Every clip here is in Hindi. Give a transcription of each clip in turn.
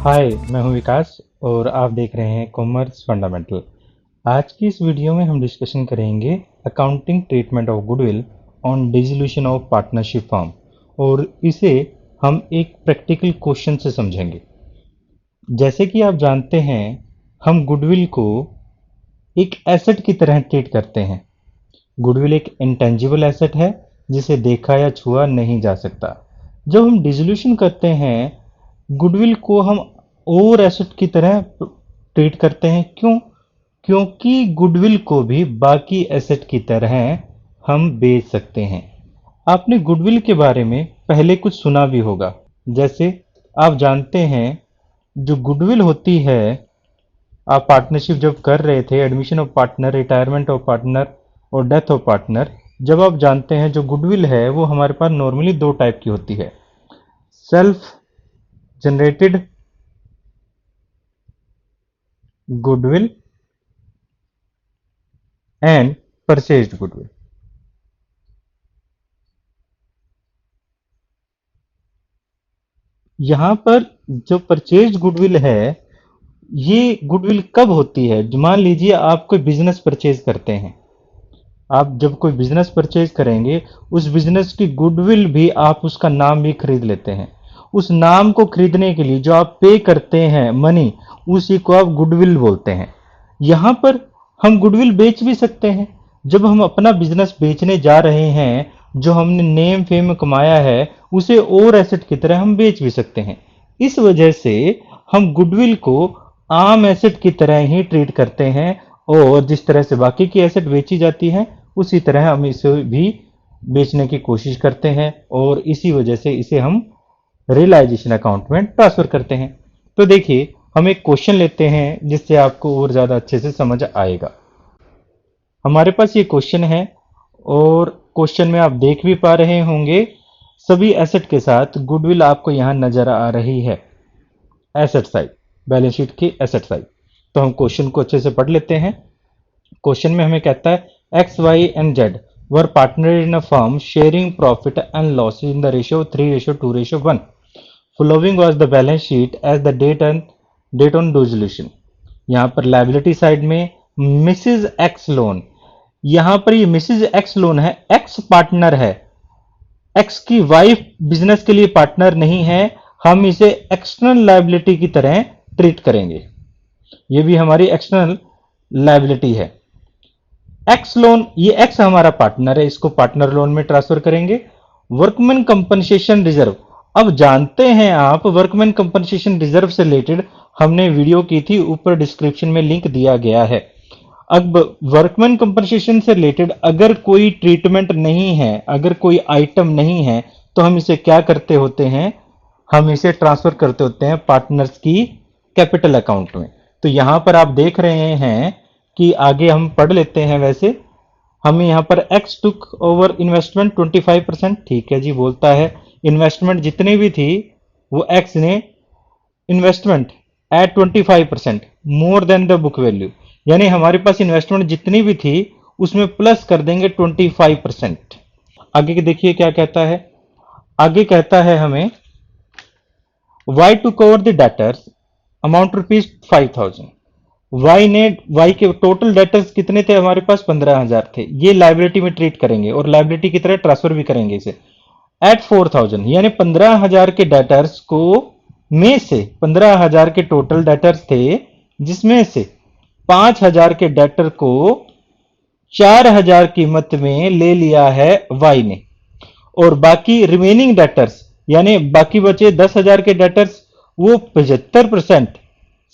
हाय, मैं हूं विकास और आप देख रहे हैं कॉमर्स फंडामेंटल। आज की इस वीडियो में हम डिस्कशन करेंगे accounting treatment of goodwill on dissolution of partnership firm और इसे हम एक प्रैक्टिकल क्वेश्चन से समझेंगे। जैसे कि आप जानते हैं, हम गुडविल को एक एसेट की तरह ट्रीट करते हैं। गुडविल एक इंटेंजिबल एसेट है जिसे देखा या छुआ नहीं जा सकता। जब हम डिसोल्यूशन करते हैं गुडविल को, हम और एसेट की तरह ट्रीट करते हैं। क्यों? क्योंकि गुडविल को भी बाकी एसेट की तरह हम बेच सकते हैं। आपने गुडविल के बारे में पहले कुछ सुना भी होगा। जैसे आप जानते हैं, जो गुडविल होती है, आप पार्टनरशिप जब कर रहे थे, admission of partner, retirement of partner और डेथ ऑफ पार्टनर, जब आप जानते हैं जो गुडविल है वो हमारे पास नॉर्मली दो टाइप की होती है, self generated goodwill and purchased goodwill. यहां पर जो परचेज्ड गुडविल है, ये गुडविल कब होती है? मान लीजिए आप कोई बिजनेस परचेज करते हैं। आप जब कोई बिजनेस परचेज करेंगे, उस बिजनेस की गुडविल भी, आप उसका नाम भी खरीद लेते हैं। उस नाम को खरीदने के लिए जो आप पे करते हैं मनी, उसी को आप गुडविल बोलते हैं। यहां पर हम गुडविल बेच भी सकते हैं। जब हम अपना बिजनेस बेचने जा रहे हैं, जो हमने नेम फेम कमाया है, उसे और एसेट की तरह हम बेच भी सकते हैं। इस वजह से हम गुडविल को आम एसेट की तरह ही ट्रीट करते हैं और जिस तरह से बाकी की एसेट बेची जाती है, उसी तरह हम इसे भी बेचने की कोशिश करते हैं और इसी वजह से इसे हम रियलाइजेशन अकाउंट में ट्रांसफर करते हैं। तो देखिए, हम एक क्वेश्चन लेते हैं जिससे आपको और ज्यादा अच्छे से समझ आएगा। हमारे पास ये क्वेश्चन है और क्वेश्चन में आप देख भी पा रहे होंगे, सभी एसेट के साथ गुडविल आपको यहां नजर आ रही है। एसेट साइड, बैलेंस शीट की एसेट साइड। तो हम क्वेश्चन को अच्छे से पढ़ लेते हैं। क्वेश्चन में हमें कहता है, X Y and Z were partner in a firm sharing profit and loss in the ratio 3:2:1। Following was the balance sheet as the date on dissolution. यहाँ पर लायबिलिटी साइड में मिसिज एक्स लोन, यहाँ पर ये मिसिज एक्स लोन है, एक्स पार्टनर है, एक्स की वाइफ बिजनेस के लिए पार्टनर नहीं है। हम इसे एक्सटर्नल लायबिलिटी की तरह ट्रीट करेंगे। ये भी हमारी एक्सटर्नल लायबिलिटी है। एक्स लोन, ये एक्स हमारा पार्टनर है, इसको पार्टनर लोन में ट्रांसफर करेंगे। वर्कमैन कंपनसेशन रिजर्व, अब जानते हैं आप, वर्कमैन कंपनसेशन रिजर्व से रिलेटेड हमने वीडियो की थी, ऊपर डिस्क्रिप्शन में लिंक दिया गया है। अब वर्कमैन कंपनसेशन से रिलेटेड अगर कोई ट्रीटमेंट नहीं है, अगर कोई आइटम नहीं है, तो हम इसे क्या करते होते हैं? हम इसे ट्रांसफर करते होते हैं पार्टनर्स की कैपिटल अकाउंट में। तो यहां पर आप देख रहे हैं कि आगे हम पढ़ लेते हैं। वैसे हमें यहाँ पर एक्स टुक ओवर इन्वेस्टमेंट 25%, ठीक है जी, बोलता है इन्वेस्टमेंट जितनी भी थी वो एक्स ने investment at 25% more than the book value, यानी हमारे पास इन्वेस्टमेंट जितनी भी थी उसमें प्लस कर देंगे 25%। आगे के देखिए क्या कहता है। आगे कहता है हमें, Y to cover the debtors amount ₹5,000। Y के टोटल डेटर्स कितने थे? हमारे पास 15,000 थे। ये लाइबिलिटी में ट्रीट करेंगे और लाइबिलिटी की तरह ट्रांसफर भी करेंगे इसे एट 4,000, यानी 15,000 के डेटर्स को में से 15,000 के टोटल डेटर्स थे, जिसमें से 5,000 के डेटर को 4,000 कीमत में ले लिया है वाई ने, और बाकी रिमेनिंग डेटर्स, यानी बाकी बचे 10,000 के डेटर्स, वो 75%,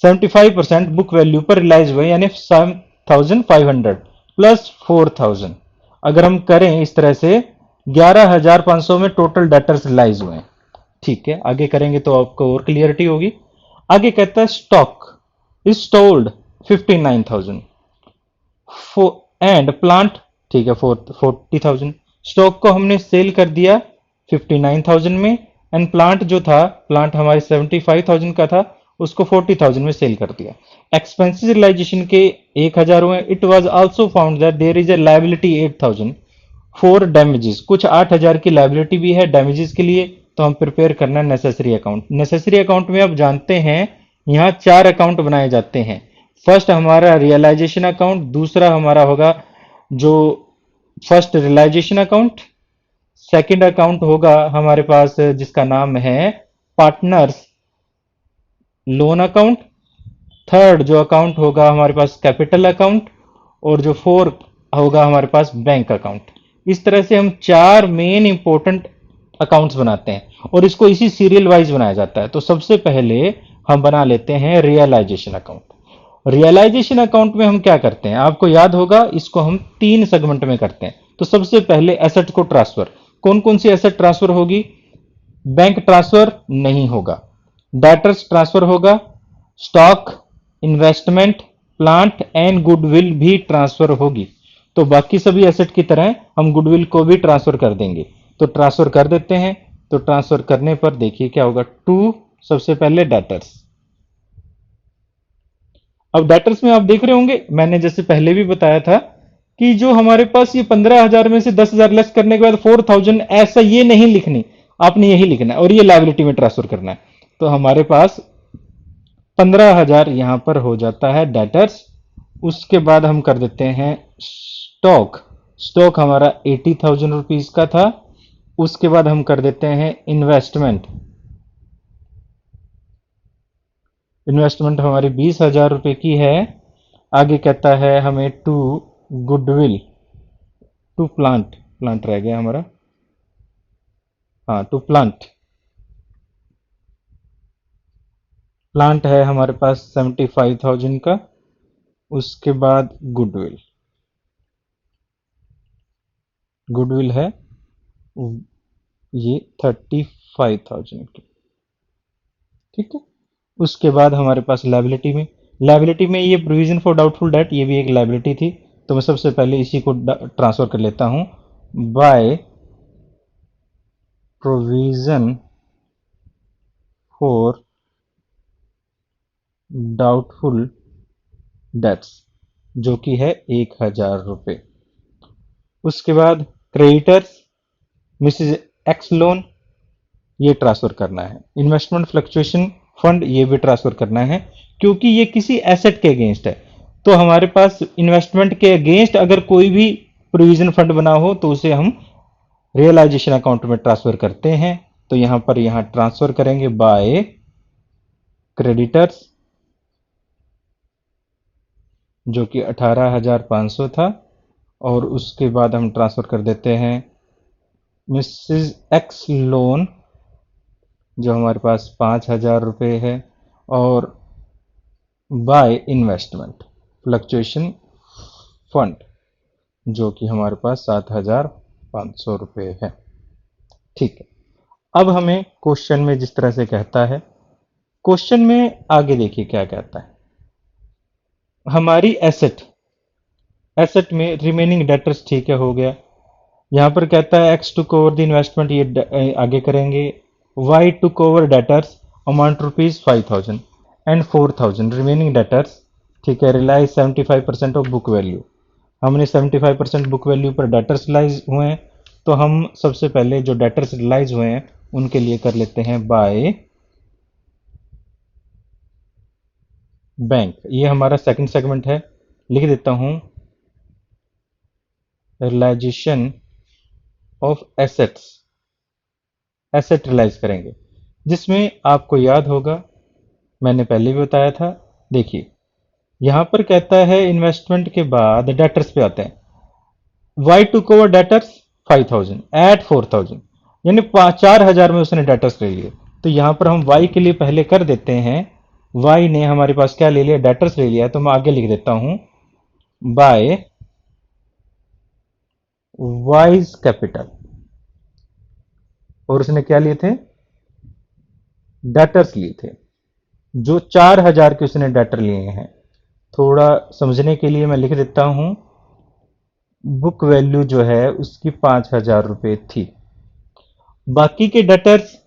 75% बुक वैल्यू पर रिलाइज हुए, यानी 7,500 प्लस 4,000। अगर हम करें इस तरह से, 11,500 में टोटल डेटर्स रिलाइज हुए। ठीक है, आगे करेंगे तो आपको और क्लियरिटी होगी। आगे कहता है, स्टॉक इज स्टोल्ड 59,000 एंड प्लांट, ठीक है, 40,000। स्टॉक को हमने सेल कर दिया 59,000 में, एंड प्लांट जो था, प्लांट हमारे 75,000 का था, उसको 40,000 में सेल कर दिया। एक्सपेंसेस रियलाइजेशन के 1,000 हुए। It was also found that there is a liability 8,000 for damages, कुछ 8,000 की लायबिलिटी भी है डैमेजेस के लिए। तो हम प्रिपेयर करना नेसेसरी अकाउंट। नेसेसरी अकाउंट में आप जानते हैं यहाँ 4 अकाउंट बनाए जाते हैं। फर्स्ट हमारा रियलाइजेशन अकाउंट, दूसरा हमारा होगा जो first realisation account, second account होगा हमारे पास जिसका नाम है पार्टनर्स लोन अकाउंट, थर्ड जो अकाउंट होगा हमारे पास कैपिटल अकाउंट, और जो फोर्थ होगा हमारे पास बैंक अकाउंट। इस तरह से हम 4 मेन इंपॉर्टेंट अकाउंट्स बनाते हैं और इसको इसी सीरियल वाइज बनाया जाता है। तो सबसे पहले हम बना लेते हैं रियलाइजेशन अकाउंट। रियलाइजेशन अकाउंट में हम क्या करते हैं, आपको याद होगा, इसको हम 3 सेगमेंट में करते हैं। तो सबसे पहले एसेट को ट्रांसफर, कौन कौन सी एसेट ट्रांसफर होगी? बैंक ट्रांसफर नहीं होगा, डेटर्स ट्रांसफर होगा, stock, investment, plant and goodwill भी ट्रांसफर होगी। तो बाकी सभी एसेट की तरह हम गुडविल को भी ट्रांसफर कर देंगे। तो ट्रांसफर कर देते हैं। तो ट्रांसफर करने पर देखिए क्या होगा, टू सबसे पहले डेटर्स। अब डेटर्स में आप देख रहे होंगे, मैंने जैसे पहले भी बताया था कि जो हमारे पास ये 15,000 में से 10,000 लेस करने के बाद 4,000, ऐसा ये नहीं लिखनी, आपने यही लिखना है और ये लायबिलिटी में ट्रांसफर करना है। तो हमारे पास 15,000 यहां पर हो जाता है डेटर्स। उसके बाद हम कर देते हैं स्टॉक। स्टॉक हमारा 80,000 रुपीज का था। उसके बाद हम कर देते हैं इन्वेस्टमेंट। इन्वेस्टमेंट हमारी 20,000 रुपए की है। आगे कहता है हमें to goodwill, to plant, plant रह गया हमारा, हाँ टू प्लांट। प्लांट है हमारे पास 75,000 का। उसके बाद गुडविल, गुडविल है ये 35,000 की, ठीक है। उसके बाद हमारे पास लायबिलिटी में, लायबिलिटी में ये प्रोविजन फॉर डाउटफुल डेट, ये भी एक लायबिलिटी थी। तो मैं सबसे पहले इसी को ट्रांसफर कर लेता हूं, by provision for doubtful debts, जो कि है 1,000 रुपए। उसके बाद क्रेडिटर्स, मिसेज एक्स लोन, ये ट्रांसफर करना है। इन्वेस्टमेंट फ्लक्चुएशन फंड, ये भी ट्रांसफर करना है क्योंकि ये किसी एसेट के अगेंस्ट है। तो हमारे पास इन्वेस्टमेंट के अगेंस्ट अगर कोई भी प्रोविजन फंड बना हो तो उसे हम रियलाइजेशन अकाउंट में ट्रांसफर करते हैं। तो यहां पर यहां ट्रांसफर करेंगे बाय क्रेडिटर्स, जो कि 18,500 था। और उसके बाद हम ट्रांसफर कर देते हैं मिसेज एक्स लोन, जो हमारे पास 5,000 रुपए है। और बाय इन्वेस्टमेंट फ्लक्चुएशन फंड, जो कि हमारे पास 7,500 रुपए है, ठीक है। अब हमें क्वेश्चन में जिस तरह से कहता है, क्वेश्चन में आगे देखिए क्या कहता है। हमारी एसेट, एसेट में रिमेनिंग डेटर्स, ठीक है, हो गया। यहां पर कहता है X to cover the investment, ये आगे करेंगे। Y to cover debtors amount rupees 5,000 and 4,000 remaining debtors, ठीक है, रिलाइज 75% ऑफ बुक वैल्यू। हमने 75% बुक वैल्यू पर डेटर्स रिलाइज हुए हैं। तो हम सबसे पहले जो डेटर्स रिलाइज हुए हैं उनके लिए कर लेते हैं बाय बैंक। ये हमारा सेकंड सेगमेंट है, लिख देता हूं realisation of assets, asset realise करेंगे, जिसमें आपको याद होगा मैंने पहले भी बताया था। देखिए यहां पर कहता है इन्वेस्टमेंट के बाद डेटर्स पे आते हैं। Y to cover debtors 5,000 at 4,000, यानी 4,000 में उसने डेटर्स ले लिए। तो यहां पर हम वाई के लिए पहले कर देते हैं, वाई ने हमारे पास क्या ले लिया, डेटर्स ले लिया। तो मैं आगे लिख देता हूं बाय वाइज कैपिटल, और उसने क्या लिए थे, डेटर्स लिए थे, जो 4,000 के उसने डेटर लिए हैं। थोड़ा समझने के लिए मैं लिख देता हूं, बुक वैल्यू जो है उसकी 5,000 रुपए थी। बाकी के डेटर्स,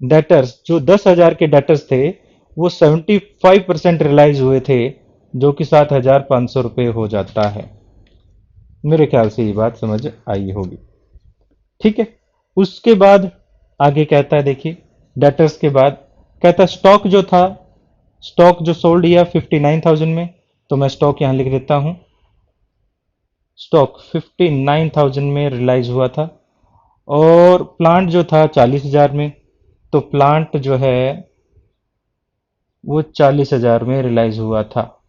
डेटर्स जो 10,000 के डेटर्स थे वो 75% रियलाइज हुए थे, जो कि 7,500 रुपए हो जाता है। मेरे ख्याल से ये बात समझ आई होगी। ठीक है। उसके बाद आगे कहता है, देखिए डेटर्स के बाद कहता है स्टॉक जो था, स्टॉक जो सोल्ड किया 59,000 में, तो मैं स्टॉक यहां लिख देता हूं। स्टॉक 59,000 में रिलाइज हुआ था। और प्लांट जो था 40,000 में, तो प्लांट जो है वो 40,000 में रिलाइज हुआ था।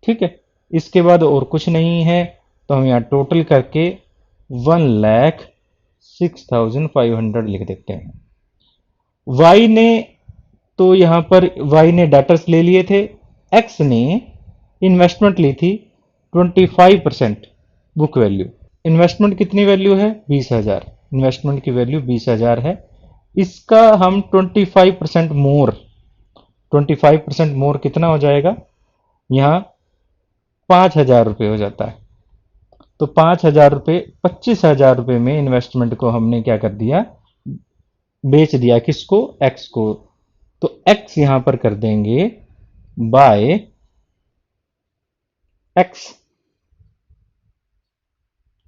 ठीक है। इसके बाद और कुछ नहीं है, तो हम यहाँ टोटल करके 1,06,500 लिख देते हैं। वाई ने, तो यहाँ पर वाई ने डाटर्स ले लिए थे, एक्स ने इन्वेस्टमेंट ली थी 25% बुक वैल्यू। इन्वेस्टमेंट कितनी वैल्यू है? 20,000। इन्वेस्टमेंट की वैल्यू 20,000 है। इसका हम 25% मोर, 25% मोर कितना हो जाएगा? यहाँ 5,000 रुपये हो जाता है। तो 5,000 रुपये, 25,000 रुपये में इन्वेस्टमेंट को हमने क्या कर दिया? बेच दिया। किसको? एक्स को। तो एक्स यहां पर कर देंगे बाय एक्स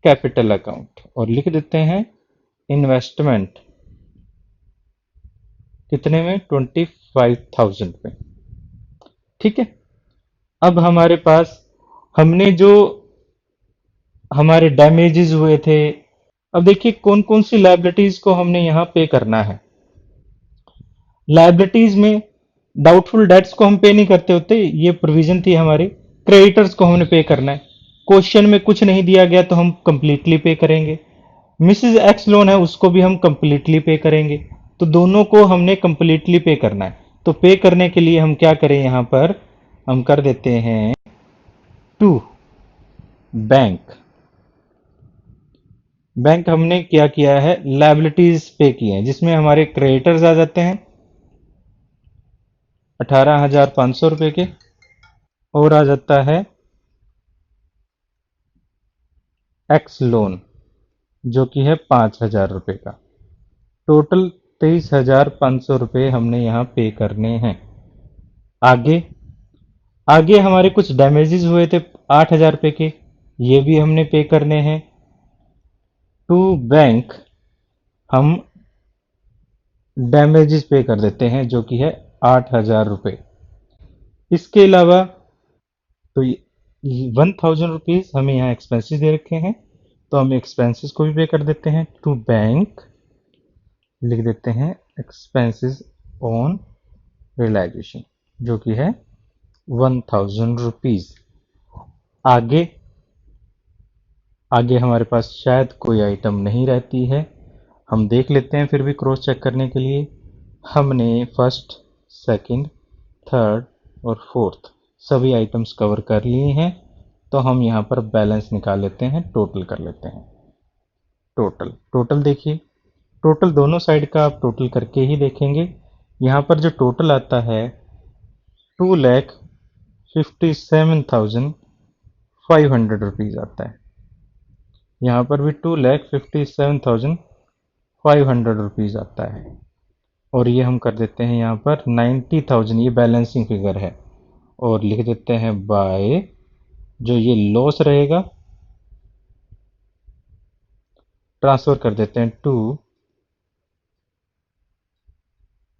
कैपिटल अकाउंट और लिख देते हैं इन्वेस्टमेंट कितने में? 25,000 में। ठीक है। अब हमारे पास, हमने जो हमारे डैमेजेस हुए थे, अब देखिए कौन कौन सी लाइबिलिटीज को हमने यहां पे करना है। लाइबिलिटीज में डाउटफुल डेट्स को हम पे नहीं करते होते, ये प्रोविजन थी हमारी। क्रेडिटर्स को हमने पे करना है। क्वेश्चन में कुछ नहीं दिया गया तो हम कंप्लीटली पे करेंगे। मिसेज एक्स लोन है, उसको भी हम कंप्लीटली पे करेंगे। तो दोनों को हमने कंप्लीटली पे करना है। तो पे करने के लिए हम क्या करें? यहां पर हम कर देते हैं टू बैंक। बैंक हमने क्या किया है? लाइबिलिटीज पे किए हैं, जिसमें हमारे क्रेडिटर्स आ जाते हैं 18,500 रुपए के, और आ जाता है एक्स लोन जो कि है 5,000 रुपए का। टोटल 23,500 रुपये हमने यहाँ पे करने हैं। आगे, आगे हमारे कुछ डैमेजेस हुए थे 8,000 रुपये के, ये भी हमने पे करने हैं। टू बैंक हम डैमेजेस पे कर देते हैं जो कि है 8,000 रुपये। इसके अलावा तो 1,000 रुपीज हमें यहाँ एक्सपेंसेस दे रखे हैं, तो हम एक्सपेंसेस को भी पे कर देते हैं। टू बैंक लिख देते हैं एक्सपेंसेस ऑन रियलाइजेशन जो कि है 1,000 रुपीज। आगे, आगे हमारे पास शायद कोई आइटम नहीं रहती है, हम देख लेते हैं फिर भी क्रॉस चेक करने के लिए। हमने फर्स्ट, सेकंड, थर्ड और फोर्थ सभी आइटम्स कवर कर लिए हैं। तो हम यहाँ पर बैलेंस निकाल लेते हैं, टोटल कर लेते हैं। टोटल, टोटल देखिए, टोटल दोनों साइड का आप टोटल करके ही देखेंगे। यहाँ पर जो टोटल आता है 2,57,500 रुपीज आता है। यहाँ पर भी 2,57,500 रुपीज आता है। और ये हम कर देते हैं यहाँ पर 90,000, ये बैलेंसिंग फिगर है, और लिख देते हैं बाय, जो ये लॉस रहेगा ट्रांसफर कर देते हैं टू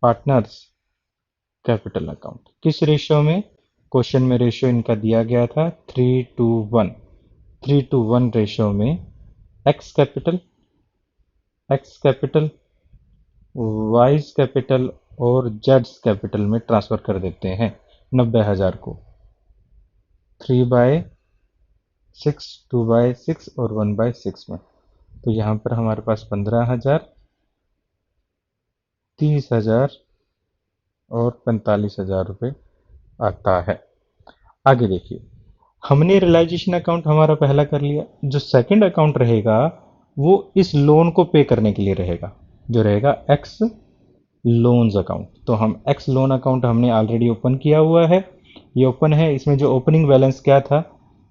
पार्टनर्स कैपिटल अकाउंट। किस रेशियो में? क्वेश्चन में रेशियो इनका दिया गया था 3:1। 3:1 रेशियो में x capital, x capital, wise capital और जेड्स कैपिटल में ट्रांसफर कर देते हैं 90,000 को। 3/6, 2/6 और 1/6 में। तो यहाँ पर हमारे पास 15,000, 30,000 और 45,000 रुपये आता है। आगे देखिए, हमने रियलाइजेशन अकाउंट हमारा पहला कर लिया। जो सेकंड अकाउंट रहेगा वो इस लोन को पे करने के लिए रहेगा, जो रहेगा एक्स लोन्स अकाउंट। तो हम एक्स लोन अकाउंट हमने ऑलरेडी ओपन किया हुआ है, ये ओपन है। इसमें जो ओपनिंग बैलेंस क्या था,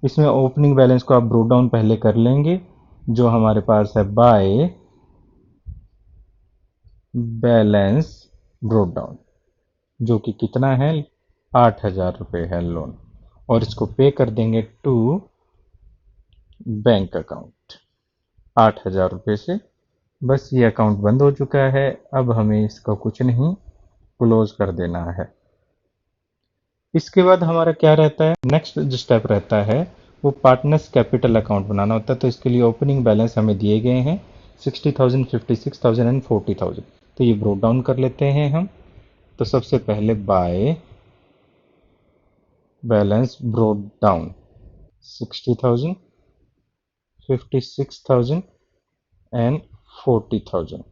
इसमें ओपनिंग बैलेंस को आप ब्रोक डाउन पहले कर लेंगे, जो हमारे पास है बाय बैलेंस ब्रोक डाउन, जो कि कितना है? 8,000 रुपये है लोन, और इसको पे कर देंगे टू बैंक अकाउंट 8,000 रुपये से बस ये अकाउंट बंद हो चुका है। अब हमें इसका कुछ नहीं, क्लोज कर देना है। इसके बाद हमारा क्या रहता है, नेक्स्ट जो स्टेप रहता है वो पार्टनर्स कैपिटल अकाउंट बनाना होता है। तो इसके लिए ओपनिंग बैलेंस हमें दिए गए हैं 60,000, 56,000 एंड 40,000। तो ये ब्रोक डाउन कर लेते हैं हम। तो सबसे पहले by balance broke down 60,000, 56,000 and 40,000।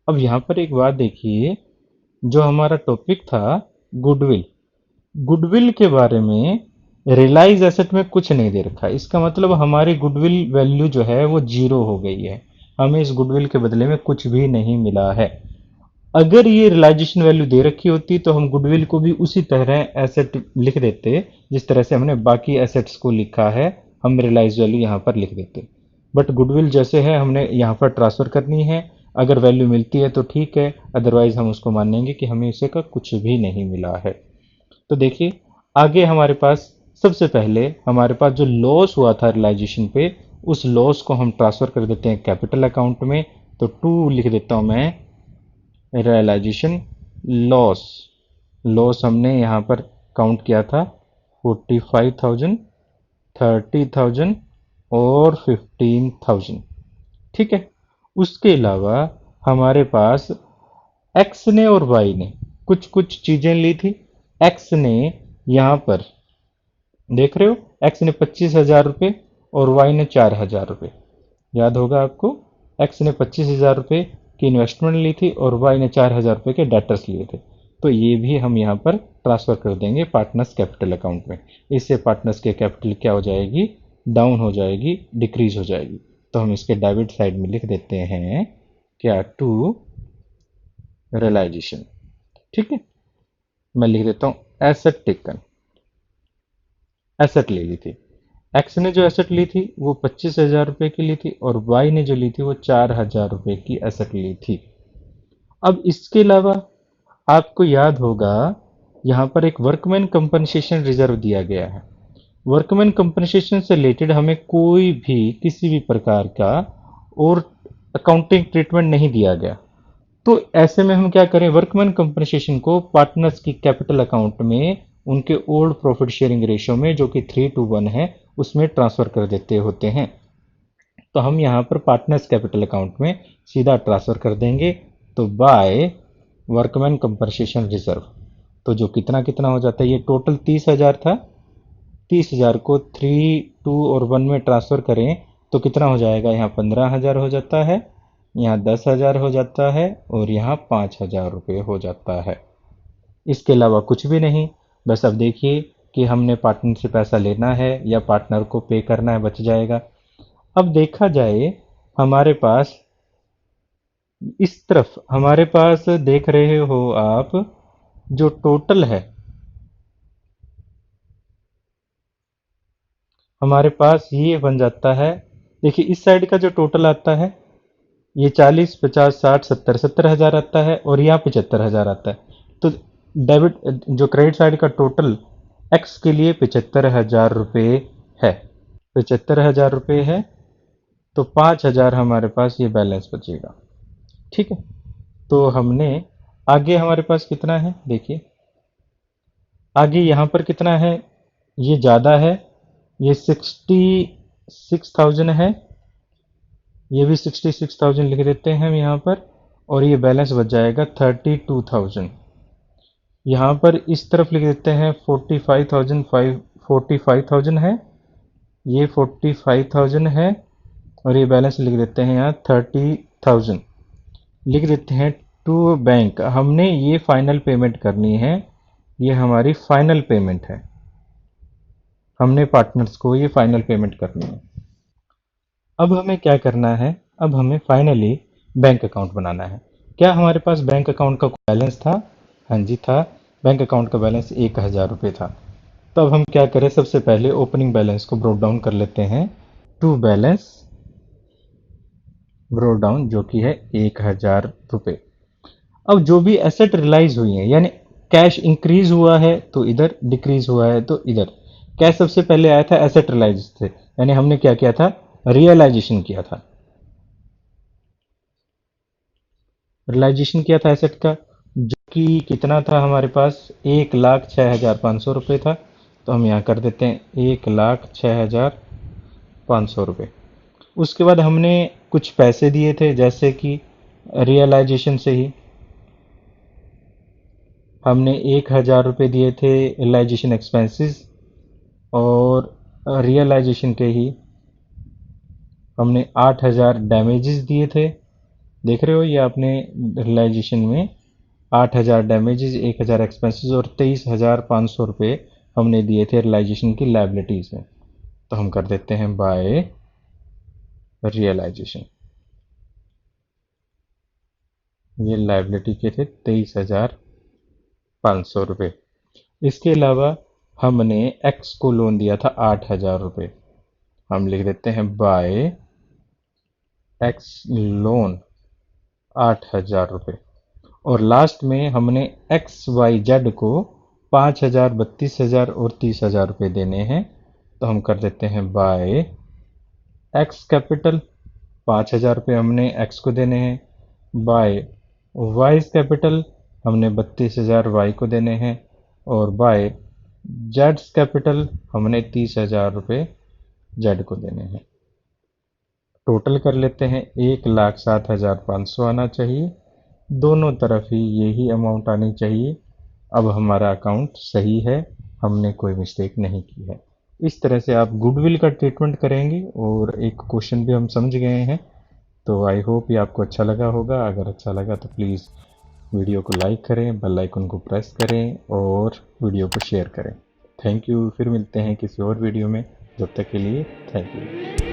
अब यहाँ पर एक बात देखिए, जो हमारा टॉपिक था गुडविल, गुडविल के बारे में रियलाइज एसेट में कुछ नहीं दे रखा। इसका मतलब हमारी गुडविल वैल्यू जो है वो जीरो हो गई है। हमें इस गुडविल के बदले में कुछ भी नहीं मिला है। अगर ये रियलाइजेशन वैल्यू दे रखी होती तो हम गुडविल को भी उसी तरह एसेट लिख देते जिस तरह से हमने बाकी एसेट्स को लिखा है। हम रियलाइज वैल्यू यहाँ पर लिख देते, बट गुडविल जैसे है हमने यहाँ पर ट्रांसफर करनी है। अगर वैल्यू मिलती है तो ठीक है, अदरवाइज हम उसको मानेंगे कि हमें इसे का कुछ भी नहीं मिला है। तो देखिए आगे हमारे पास सबसे पहले हमारे पास जो लॉस हुआ था रियलाइजेशन पे, उस लॉस को हम ट्रांसफर कर देते हैं कैपिटल अकाउंट में। तो टू लिख देता हूं मैं, रियलाइजेशन लॉस। लॉस हमने यहाँ पर काउंट किया था 45,000, 30,000 और 15,000। ठीक है। उसके अलावा हमारे पास एक्स ने और वाई ने कुछ कुछ चीजें ली थी। एक्स ने यहाँ पर देख रहे हो, एक्स ने 25,000 रुपये और वाई ने 4,000 रुपये। याद होगा आपको, एक्स ने 25,000 रुपये की इन्वेस्टमेंट ली थी और वाई ने 4,000 रुपये के डेटर्स लिए थे। तो ये भी हम यहाँ पर ट्रांसफर कर देंगे पार्टनर्स कैपिटल अकाउंट में। इससे पार्टनर्स के कैपिटल क्या हो जाएगी, डाउन हो जाएगी, डिक्रीज हो जाएगी। तो हम इसके डेबिट साइड में लिख देते हैं क्या, टू रियलाइजेशन। ठीक है, मैं लिख देता हूं एसेट टेकन। एसेट ले ली थी, एक्स ने जो एसेट ली थी वो 25,000 रुपये की ली थी और वाई ने जो ली थी वो 4,000 रुपये की एसेट ली थी। अब इसके अलावा आपको याद होगा यहाँ पर एक वर्कमैन कंपनसेशन रिजर्व दिया गया है। वर्कमैन कंपनसेशन से रिलेटेड हमें कोई भी किसी भी प्रकार का और अकाउंटिंग ट्रीटमेंट नहीं दिया गया। तो ऐसे में हम क्या करें, वर्कमैन कंपनसेशन को पार्टनर्स की कैपिटल अकाउंट में उनके ओल्ड प्रॉफिट शेयरिंग रेशियो में जो कि 3:1 है उसमें ट्रांसफर कर देते होते हैं। तो हम यहाँ पर पार्टनर्स कैपिटल अकाउंट में सीधा ट्रांसफर कर देंगे। तो बाय वर्कमैन कंपनसेशन रिजर्व, तो जो कितना कितना हो जाता है, ये टोटल 30,000 था। 30,000 को 3, 2 और 1 में ट्रांसफर करें तो कितना हो जाएगा, यहाँ 15,000 हो जाता है, यहाँ 10,000 हो जाता है और यहाँ 5,000 रुपये हो जाता है। इसके अलावा कुछ भी नहीं। बस अब देखिए कि हमने पार्टनर से पैसा लेना है या पार्टनर को पे करना है, बच जाएगा। अब देखा जाए हमारे पास इस तरफ, हमारे पास देख रहे हो आप जो टोटल है हमारे पास ये बन जाता है। देखिए इस साइड का जो टोटल आता है ये 40, 50, 60, 70, 70,000 आता है और यहाँ 75,000 आता है। तो डेबिट जो क्रेडिट साइड का टोटल एक्स के लिए 75,000 रुपये है। 75,000 रुपये है तो 5,000 हमारे पास ये बैलेंस बचेगा। ठीक है। तो हमने आगे हमारे पास कितना है देखिए, आगे यहाँ पर कितना है, ये ज़्यादा है, ये 66,000 है, ये भी 66,000 लिख देते हैं हम यहाँ पर। और ये बैलेंस बच जाएगा 32,000। यहाँ पर इस तरफ लिख देते हैं 45,000, 45,000 है, ये 45,000 है और ये बैलेंस लिख देते हैं यहाँ 30,000। लिख देते हैं टू बैंक, हमने ये फाइनल पेमेंट करनी है, ये हमारी फाइनल पेमेंट है, हमने पार्टनर्स को ये फाइनल पेमेंट करनी है। अब हमें क्या करना है, अब हमें फाइनली बैंक अकाउंट बनाना है। क्या हमारे पास बैंक अकाउंट का बैलेंस था? हाँ जी था। बैंक अकाउंट का बैलेंस 1,000 रुपये था। तो अब हम क्या करें, सबसे पहले ओपनिंग बैलेंस को ब्रोक डाउन कर लेते हैं। टू बैलेंस ब्रोक डाउन जो कि है 1,000 रुपये। अब जो भी एसेट रियलाइज हुई है, यानी कैश इंक्रीज हुआ है तो इधर, डिक्रीज हुआ है तो इधर। कैश सबसे पहले आया था एसेट रियलाइज से, यानी हमने क्या किया था, रियलाइजेशन किया था। रियलाइजेशन किया था एसेट का, जो कि कितना था हमारे पास, 1,06,500 रुपये था। तो हम यहाँ कर देते हैं 1,06,500 रुपये। उसके बाद हमने कुछ पैसे दिए थे, जैसे कि रियलाइजेशन से ही हमने 1,000 रुपये दिए थे रियलाइजेशन एक्सपेंसेस, और रियलाइजेशन के ही हमने 8,000 डैमेजेस दिए थे। देख रहे हो, ये आपने रियलाइजेशन में 8,000 डैमेजेस, 1,000 एक्सपेंसेस और 23,500 रुपये हमने दिए थे रियलाइजेशन की लाइबिलिटीज में। तो हम कर देते हैं बाय रियलाइजेशन। ये लाइबिलिटी के थे 23,500 रुपये। इसके अलावा हमने एक्स को लोन दिया था 8,000 रुपये। हम लिख देते हैं बाय एक्स लोन 8,000 रुपये। और लास्ट में हमने एक्स वाई जेड को 5,000, 32,000 और 30,000 रुपये देने हैं। तो हम कर देते हैं बाय एक्स कैपिटल, 5,000 रुपये हमने एक्स को देने हैं। बाय वाई कैपिटल, हमने 32,000 वाई को देने हैं। और बाय जेड कैपिटल, हमने 30,000 रुपये जेड को देने हैं। टोटल कर लेते हैं, 1,07,500 आना चाहिए। दोनों तरफ ही यही अमाउंट आनी चाहिए। अब हमारा अकाउंट सही है, हमने कोई मिस्टेक नहीं की है। इस तरह से आप गुडविल का ट्रीटमेंट करेंगे, और एक क्वेश्चन भी हम समझ गए हैं। तो आई होप ये आपको अच्छा लगा होगा। अगर अच्छा लगा तो प्लीज़ वीडियो को लाइक करें, बेल आइकन को प्रेस करें और वीडियो को शेयर करें। Thank you. फिर मिलते हैं किसी और वीडियो में। जब तक के लिए थैंक यू।